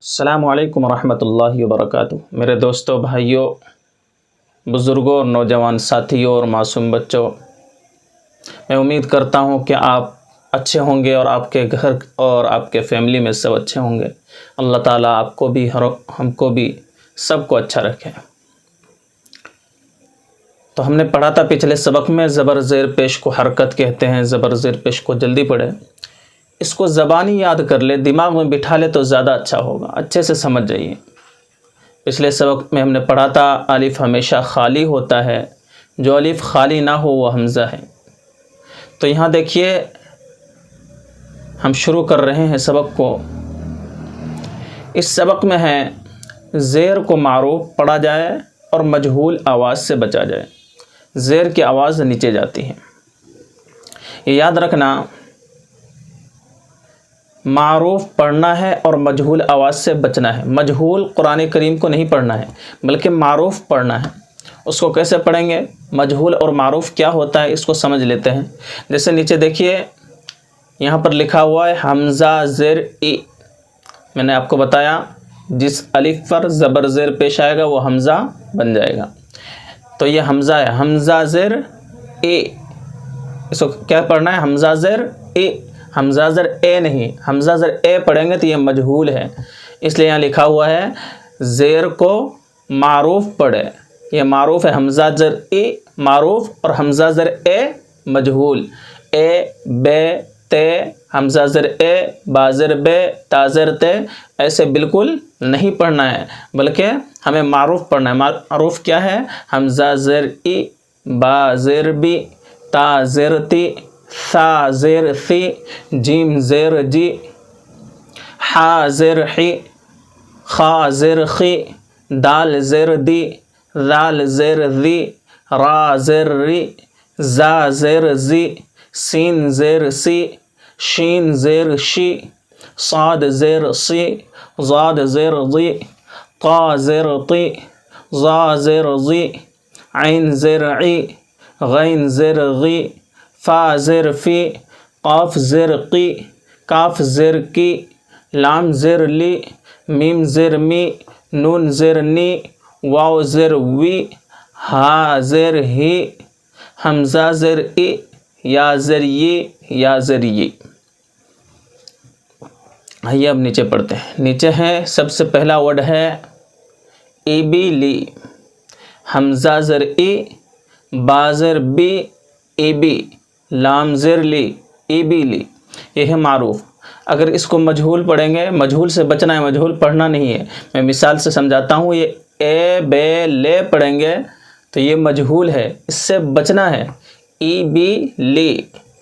السلام علیکم ورحمۃ اللہ وبرکاتہ۔ میرے دوستوں، بھائیوں، بزرگوں اور نوجوان ساتھیوں اور معصوم بچوں، میں امید کرتا ہوں کہ آپ اچھے ہوں گے اور آپ کے گھر اور آپ کے فیملی میں سب اچھے ہوں گے۔ اللہ تعالیٰ آپ کو بھی ہم کو بھی سب کو اچھا رکھے۔ تو ہم نے پڑھا تھا پچھلے سبق میں زبر زیر پیش کو حرکت کہتے ہیں۔ زبر زیر پیش کو جلدی پڑھیں، اس کو زبانی یاد کر لے، دماغ میں بٹھا لے تو زیادہ اچھا ہوگا۔ اچھے سے سمجھ جائیے۔ پچھلے سبق میں ہم نے پڑھا تھا الف ہمیشہ خالی ہوتا ہے، جو الف خالی نہ ہو وہ حمزہ ہے۔ تو یہاں دیکھیے، ہم شروع کر رہے ہیں سبق کو۔ اس سبق میں ہے زیر کو معروف پڑھا جائے اور مجہول آواز سے بچا جائے۔ زیر کی آواز نیچے جاتی ہے، یہ یاد رکھنا۔ معروف پڑھنا ہے اور مجہول آواز سے بچنا ہے۔ مجہول قرآن کریم کو نہیں پڑھنا ہے بلکہ معروف پڑھنا ہے۔ اس کو کیسے پڑھیں گے؟ مجہول اور معروف کیا ہوتا ہے اس کو سمجھ لیتے ہیں۔ جیسے نیچے دیکھیے، یہاں پر لکھا ہوا ہے حمزہ زیر ای۔ میں نے آپ کو بتایا جس الف پر زبر زیر پیش آئے گا وہ حمزہ بن جائے گا۔ تو یہ حمزہ ہے، حمزہ زیر ای۔ اس کو کیا پڑھنا ہے؟ حمزہ زیر ای، حمزہ زر اے نہیں۔ حمزہ زر اے پڑھیں گے تو یہ مجہول ہے، اس لیے یہاں لکھا ہوا ہے زیر کو معروف پڑھے۔ یہ معروف ہے، حمزہ زر ای معروف اور حمزہ زر اے مجہول۔ اے بے تے، حمزہ زر اے با زر بے تا زر تے، ایسے بالکل نہیں پڑھنا ہے بلکہ ہمیں معروف پڑھنا ہے۔ معروف کیا ہے؟ حمزہ زر ای با زر بی تا زر تی ثا زیر ثی جیم زیر جی حا زیر حی خا زیر خی دال زیر دی ذال زیر ذی را زیر ری زا زیر زی سین زیر سی شین زیر شی صاد زیر سی ضاد زیر ضی طا زیر طی ظا زیر ضی عین زیر عی غین زیر غی فا زیر فی قاف زیر قی کاف زیر کی لام زیر لی میم زیر می نون زیر نی واو زیر وی ہا زیر ہی حمزہ زیر ای یا زیر ی یا زیر ی۔ آئیے اب نیچے پڑھتے ہیں۔ نیچے ہے سب سے پہلا ورڈ ہے ای بی لی۔ حمزہ زر ای با زر بی ای بی لام زر لی ای بی لی، یہ ہے معروف۔ اگر اس کو مجہول پڑھیں گے، مجہول سے بچنا ہے، مجہول پڑھنا نہیں ہے۔ میں مثال سے سمجھاتا ہوں۔ یہ اے بے لے پڑھیں گے تو یہ مجہول ہے، اس سے بچنا ہے۔ ای بی لی،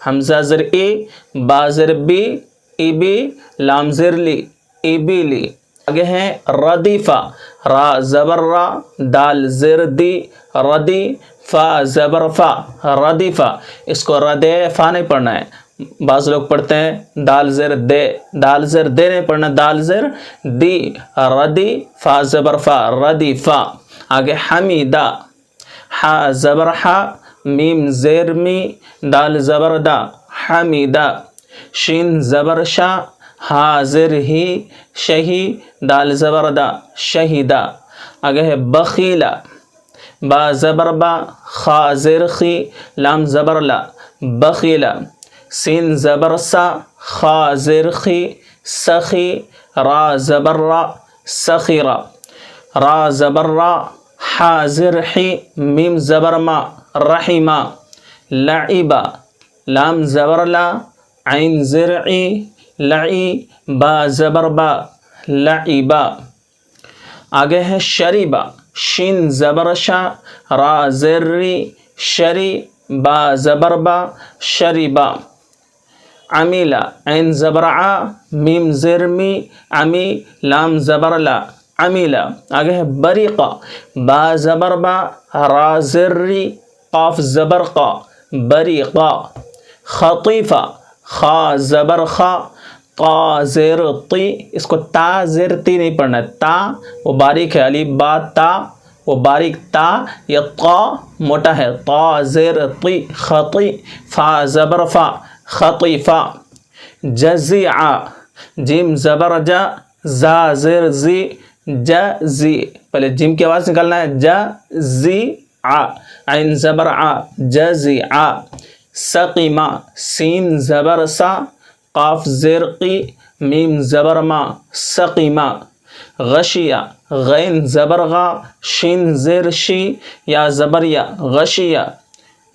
حمزہ زر ای با زر بی ای بی لام زر لی ای بی لی۔ آگے ہیں ردیفہ، را زبر را دال زر دی ردی فا زبر فا ردیفہ۔ اس کو ردے فا نہیں پڑھنا ہے۔ بعض لوگ پڑھتے ہیں دال زر دے، دال زر دے نہیں پڑھنا، دال زر دی ردی فا زبر فا ردی فا۔ آگے حمیدہ، حا زبر حا میم زیر می دال زبر دا حمیدہ شین زبر شا ہا زر ہی شہی دال زبر دا شہیدہ۔ آگے ہے بخیلہ، با زبر با خا زر خی لام زبر لا بخیلہ سین زبر سا خا زر خی سخی را زبر را سخیرہ را زبر را حا زر حی میم زبر ما رحیمہ لعبہ لام زبر لا عین زر عی لعی با زبر با لعبہ۔ آگے ہے شریبہ، شین زبر شا را زر ری شری با زبر با شریبہ۔ عمیلہ، عین زبر ع میم زر می عمی لام زبر لا عمیلہ۔ آگے ہے بریقہ، با زبر با را زر ری قاف زبر قا بریقہ۔ خطیفہ، خا زبر خا طا زیر طی، اس کو تا زیر تی نہیں پڑھنا ہے، تا وہ باریک ہے، الف با تا وہ باریک تا، یہ طا موٹا ہے، طا زیر طی خطی فا زبر فا خطیفہ۔ جزیعہ، جیم زبر جا زا زر زی جا زی، پہلے جیم کی آواز نکالنا ہے، جا زی ع، عین زبر ع، جزی ع، سقیما، سین زبر سا، قاف زیر قی، میم زبر ما، سقیما، غشیہ، غین زبر غا، شین زیر شی، یا زبر یا، غشیہ،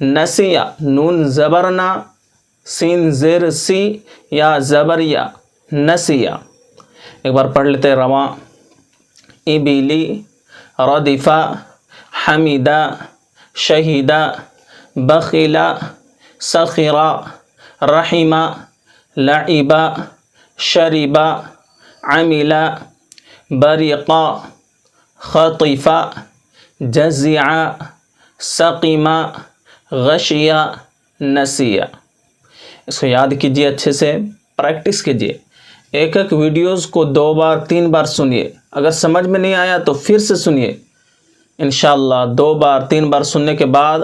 نسیہ، نون زبر نا، سین زیر سی، یا زبر یا، نسیہ۔ ایک بار پڑھ لیتے رواں، ابلی، ردفا، حمیدہ، شہیدہ، بخیلا، سخرا، رحمہ، لعبہ، شربہ، عملہ، بریقہ، خطفہ، جزعہ، سقیمہ، غشیہ، نسیہ۔ اس کو یاد کیجیے، اچھے سے پریکٹس کیجیے، ایک ایک ویڈیوز کو 2 بار 3 بار سنیے، اگر سمجھ میں نہیں آیا تو پھر سے سنیے، انشاءاللہ 2 بار 3 بار سننے کے بعد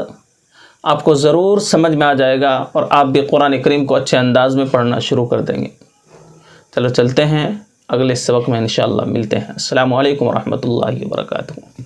آپ کو ضرور سمجھ میں آ جائے گا اور آپ بھی قرآن کریم کو اچھے انداز میں پڑھنا شروع کر دیں گے۔ چلو چلتے ہیں، اگلے سبق میں انشاءاللہ ملتے ہیں۔ السلام علیکم ورحمۃ اللہ وبرکاتہ۔